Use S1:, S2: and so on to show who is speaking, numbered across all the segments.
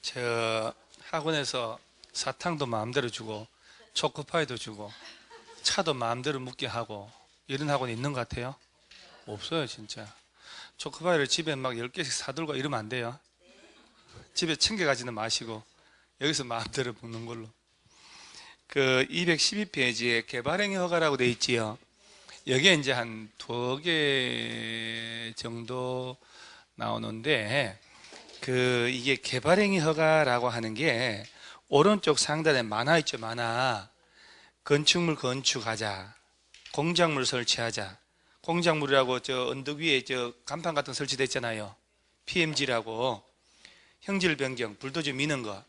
S1: 저 학원에서 사탕도 마음대로 주고 초코파이도 주고 차도 마음대로 묵게 하고 이런 학원 있는 것 같아요? 없어요, 진짜. 초코파이를 집에 막 10개씩 사들고 이러면 안 돼요. 집에 챙겨가지는 마시고 여기서 마음대로 먹는 걸로. 그 212페이지에 개발행위 허가라고 돼 있지요. 여기에 이제 한 2개 정도 나오는데, 이게 개발행위 허가라고 하는 게 오른쪽 상단에 만화 있죠, 만화. 건축물 건축하자, 공작물 설치하자. 공작물이라고 저 언덕 위에 저 간판 같은 거 설치됐잖아요. PMG라고. 형질 변경, 불도저 미는 거,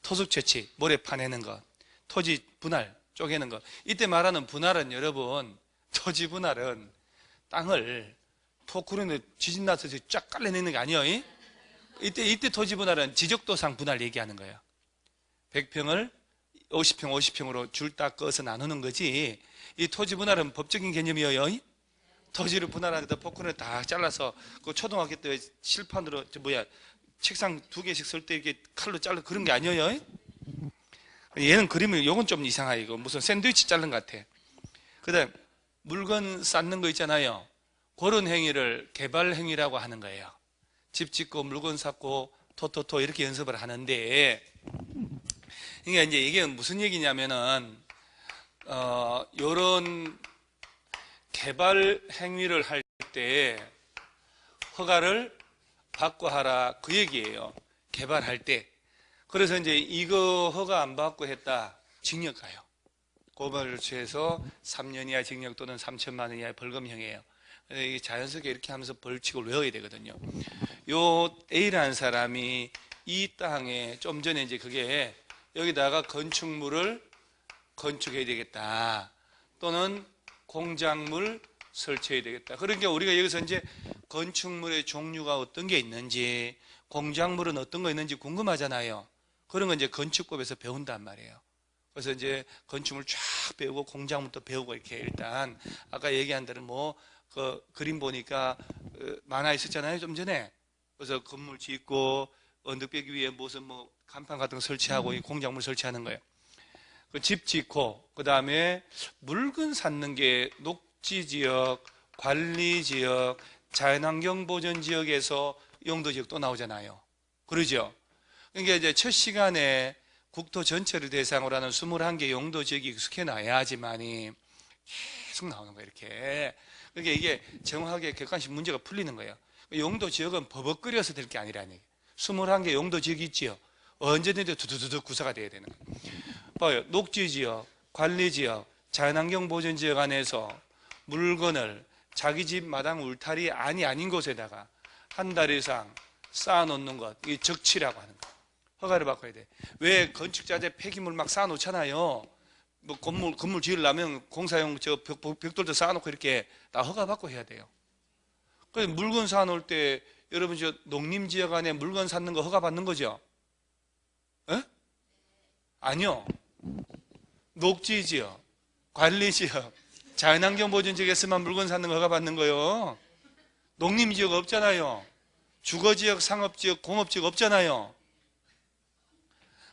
S1: 토속 채취, 모래 파내는 거, 토지 분할, 쪼개는 거. 이때 말하는 분할은 여러분, 토지 분할은 땅을 포크로 지진 나서 쫙 깔려내는 게 아니에요. 이때 토지 분할은 지적도상 분할 얘기하는 거예요. 100평을 50평, 50평으로 줄 딱 꺼서 나누는 거지. 이 토지 분할은 법적인 개념이에요. 토지를 분할하는데 포크를 다 잘라서 그 초등학교 때 실판으로 책상 2개씩 쓸 때 이렇게 칼로 잘라 그런 게 아니에요. 얘는 그림을 요건 좀 이상해. 이거 무슨 샌드위치 자른 것 같아. 그다음 물건 쌓는 거 있잖아요. 그런 행위를 개발 행위라고 하는 거예요. 집 짓고 물건 쌓고 토토토 이렇게 연습을 하는데, 그러니까 이제 이게 무슨 얘기냐면은 요런 개발 행위를 할 때 허가를 받고 하라 그 얘기예요. 개발할 때. 그래서 이제 이거 허가 안 받고 했다, 징역 가요. 고발을 취해서 3년 이하 징역 또는 3천만 원 이하의 벌금형이에요. 이게 자연스럽게 이렇게 하면서 벌칙을 외워야 되거든요. 요 A라는 사람이 이 땅에 좀 전에 이제 그게 여기다가 건축물을 건축해야 되겠다, 또는 공작물 설치해야 되겠다. 그러니까 우리가 여기서 이제 건축물의 종류가 어떤 게 있는지, 공작물은 어떤 거 있는지 궁금하잖아요. 그런 건 이제 건축법에서 배운단 말이에요. 그래서 이제 건축물 쫙 배우고 공작물도 배우고 이렇게 일단 아까 얘기한 대로 그 그림 보니까 만화 있었잖아요, 좀 전에. 그래서 건물 짓고 언덕배기 위에 무슨 간판 같은 거 설치하고 이 공작물 설치하는 거예요. 그 집 짓고 그 다음에 물건 쌓는 게 녹지지역, 관리지역, 자연환경보전지역에서 용도지역 또 나오잖아요. 그러죠? 그러니까 이제 첫 시간에 국토 전체를 대상으로 하는 21개 용도지역이 익숙해 놔야지만이 계속 나오는 거예요, 이렇게. 그러니까 이게 정확하게 객관식 문제가 풀리는 거예요. 용도지역은 버벅거려서 될 게 아니라는 얘기예요. 21개 용도지역이 있지요. 언제든지 두두두두 구사가 돼야 되는 거예요. 봐요. 녹지지역, 관리지역, 자연환경보전지역 안에서 물건을 자기 집 마당 울타리 아닌 곳에다가 한 달 이상 쌓아놓는 것, 이게 적치라고 하는 거예요. 허가를 받아야 돼. 왜 건축자재 폐기물 막 쌓아놓잖아요. 건물 지으려면 공사용 벽돌도 쌓아놓고 이렇게 다 허가 받고 해야 돼요. 그래서 물건 쌓아놓을 때 여러분 저 농림지역 안에 물건 쌓는 거 허가 받는 거죠? 에? 아니요. 녹지지역, 관리지역, 자연환경보전지역에서만 물건 쌓는 거 허가 받는 거요. 농림지역 없잖아요. 주거지역, 상업지역, 공업지역 없잖아요.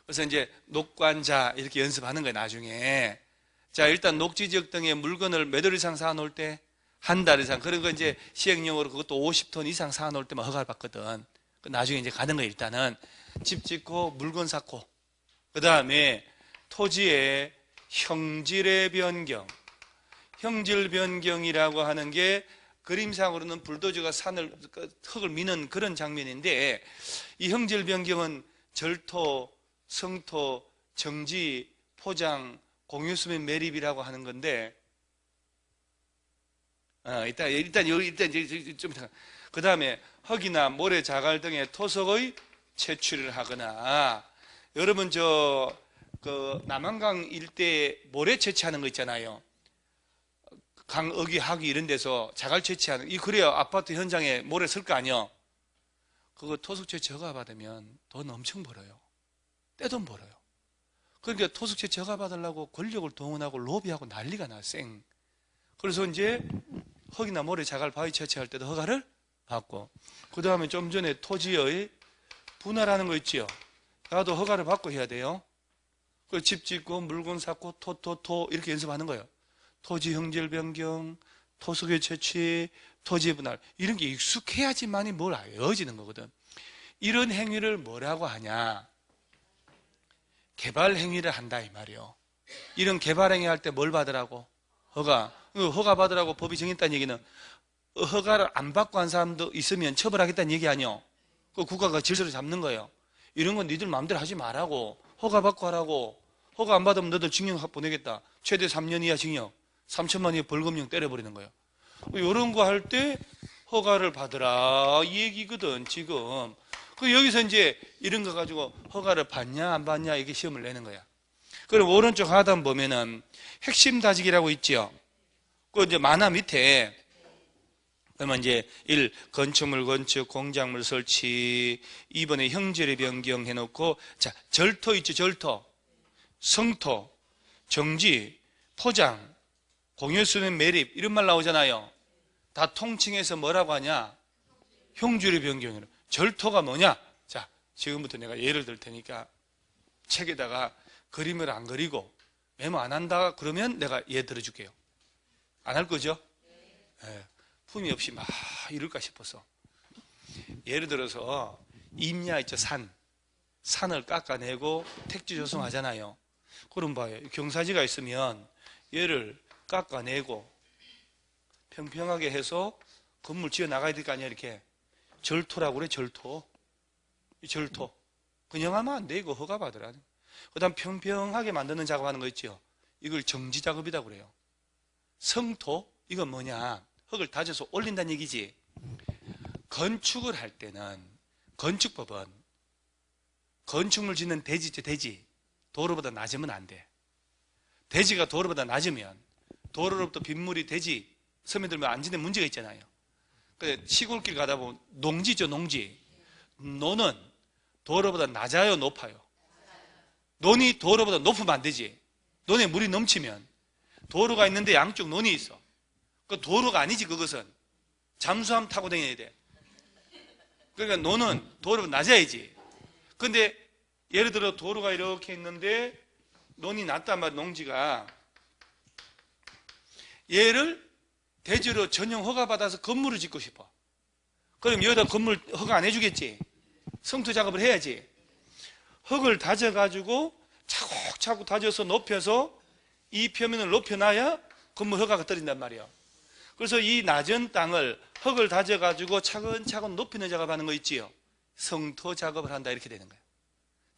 S1: 그래서 이제 녹관자 이렇게 연습하는 거예요, 나중에. 자, 일단 녹지지역 등에 물건을 몇 월 이상 쌓아놓을 때? 한 달 이상. 그런 거 이제 시행령으로 그것도 50톤 이상 쌓아놓을 때만 허가를 받거든. 나중에 이제 가는 거예요, 일단은. 집 짓고 물건 쌓고. 그 다음에 토지의 형질의 변경. 형질 변경이라고 하는 게 그림상으로는 불도저가 흙을 미는 그런 장면인데, 이 형질 변경은 절토, 성토, 정지, 포장, 공유수면 매립이라고 하는 건데, 일단 좀, 그 다음에 흙이나 모래, 자갈 등의 토석의 채취를 하거나, 여러분 남한강 일대에 모래 채취하는 거 있잖아요. 강어귀, 하귀 이런 데서 자갈 채취하는, 그래요. 아파트 현장에 모래 쓸 거 아니요. 그거 토속 채취 허가 받으면 돈 엄청 벌어요. 떼돈 벌어요. 그러니까 토속 채취 허가 받으려고 권력을 동원하고 로비하고 난리가 나, 쌩. 그래서 이제 흙이나 모래, 자갈, 바위 채취할 때도 허가를 받고, 그 다음에 좀 전에 토지의 분할하는 거 있지요. 가도 허가를 받고 해야 돼요. 그 집 짓고 물건 샀고 토 이렇게 연습하는 거예요. 토지 형질 변경, 토속의 채취, 토지 분할 이런 게 익숙해야지만이 뭘 알려지는 거거든. 이런 행위를 뭐라고 하냐? 개발 행위를 한다 이 말이요. 이런 개발 행위 할 때 뭘 받으라고? 허가. 허가 받으라고 법이 정했다는 얘기는 허가를 안 받고 한 사람도 있으면 처벌하겠다는 얘기 아니요. 그 국가가 질서를 잡는 거예요. 이런 건 니들 마음대로 하지 말라고. 허가 받고 하라고. 허가 안 받으면 너들 징역 보내겠다. 최대 3년 이하 징역, 3천만 이하 벌금형 때려버리는 거예요. 이런 거 할 때 허가를 받으라 이 얘기거든 지금. 여기서 이제 이런 거 가지고 허가를 받냐 안 받냐 이게 시험을 내는 거야. 그럼 오른쪽 하단 보면은 핵심 다지기라고 있죠. 그 이제 만화 밑에 그러면 이제 1. 건축물 건축, 공작물 설치. 2번에 형질의 변경 해놓고, 자, 절토 있죠, 절토. 성토, 정지, 포장, 공유수면 매립, 이런 말 나오잖아요. 다 통칭해서 뭐라고 하냐? 형질의 변경이라. 절토가 뭐냐? 자, 지금부터 내가 예를 들 테니까 책에다가 그림을 안 그리고 메모 안 한다 그러면 내가 예 들어줄게요. 안 할 거죠? 네. 품이 없이 막 이럴까 싶어서. 예를 들어서 임야 있죠, 산을 깎아내고 택지 조성하잖아요. 그럼 봐요, 경사지가 있으면 얘를 깎아내고 평평하게 해서 건물 지어 나가야 될 거 아니야. 이렇게 절토라고 그래. 절토. 이 절토 그냥 하면 안 돼. 이거 허가 받으라. 그 다음 평평하게 만드는 작업하는 거 있죠. 이걸 정지 작업이라고 그래요. 성토, 이건 뭐냐, 흙을 다져서 올린다는 얘기지. 건축을 할 때는 건축법은 건축물 짓는 대지 있죠, 대지. 도로보다 낮으면 안 돼. 대지가 도로보다 낮으면 도로로부터 빗물이 대지 스며들면 안 짓는 문제가 있잖아요. 시골길 가다 보면 농지죠, 농지. 논은 도로보다 낮아요, 높아요? 논이 도로보다 높으면 안 되지. 논에 물이 넘치면 도로가 있는데 양쪽 논이 있어. 그 도로가 아니지. 그것은 잠수함 타고 다녀야 돼. 그러니까 논은 도로보다 낮아야지. 근데 예를 들어 도로가 이렇게 있는데 논이 낮단 말이야. 농지가. 얘를 대지로 전용 허가 받아서 건물을 짓고 싶어. 그럼 여기다 건물 허가 안 해주겠지. 성토 작업을 해야지. 흙을 다져가지고 차곡차곡 다져서 높여서 이 표면을 높여놔야 건물 허가가 떨어진단 말이야. 그래서 이 낮은 땅을 흙을 다져가지고 차근차근 높이는 작업하는 거 있지요. 성토 작업을 한다 이렇게 되는 거야.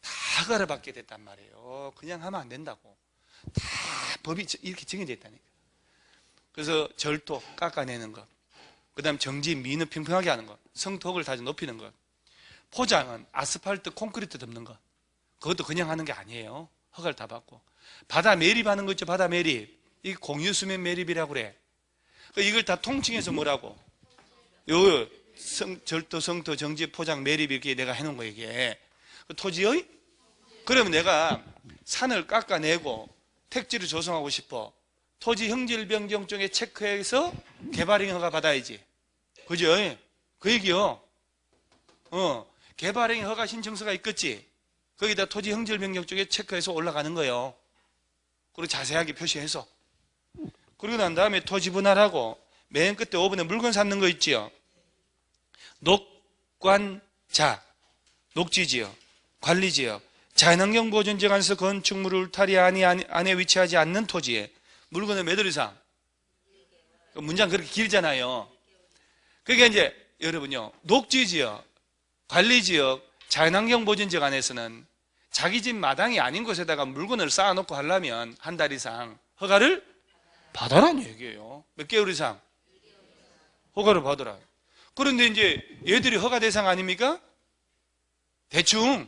S1: 다 허가를 받게 됐단 말이에요. 그냥 하면 안 된다고. 다 법이 이렇게 정해져 있다니까. 그래서 절토 깎아내는 것, 그 다음 정지 미는 평평하게 하는 것, 성토를 다져 높이는 것, 포장은 아스팔트 콘크리트 덮는 것, 그것도 그냥 하는 게 아니에요. 허가를 다 받고. 바다 매립하는 거 있죠, 바다 매립. 이 공유수면 매립이라고 그래. 이걸 다 통칭해서 뭐라고? 요 절토, 성토, 정지, 포장, 매립 이렇게 내가 해놓은 거 이게. 토지의? 그러면 내가 산을 깎아내고 택지를 조성하고 싶어. 토지 형질 변경 쪽에 체크해서 개발행 허가 받아야지. 그죠? 그 얘기요. 개발행 허가 신청서가 있겠지. 거기다 토지 형질 변경 쪽에 체크해서 올라가는 거예요. 그리고 자세하게 표시해서. 그러고 난 다음에 토지 분할하고 맨 끝에 5번에 물건 샀는 거 있지요. 녹관자, 녹지지역, 관리지역, 자연환경 보존지역 안에서 건축물 울타리 안에 위치하지 않는 토지에 물건을 몇 월 이상? 문장 그렇게 길잖아요. 그러니까 이제 여러분요, 녹지지역, 관리지역, 자연환경 보존지역 안에서는 자기 집 마당이 아닌 곳에다가 물건을 쌓아놓고 하려면 한 달 이상 허가를 받아라는 얘기예요. 몇 개월 이상? 허가를 받아라. 그런데 이제 얘들이 허가 대상 아닙니까? 대충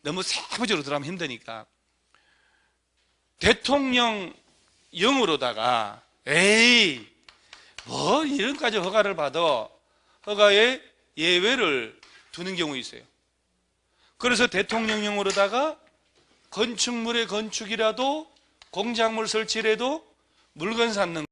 S1: 너무 세부적으로 들어가면 힘드니까 대통령령으로다가 에이 뭐 이런까지 허가를 받아 허가에 예외를 두는 경우 있어요. 그래서 대통령령으로다가 건축물의 건축이라도 공작물 설치라도 물건 샀는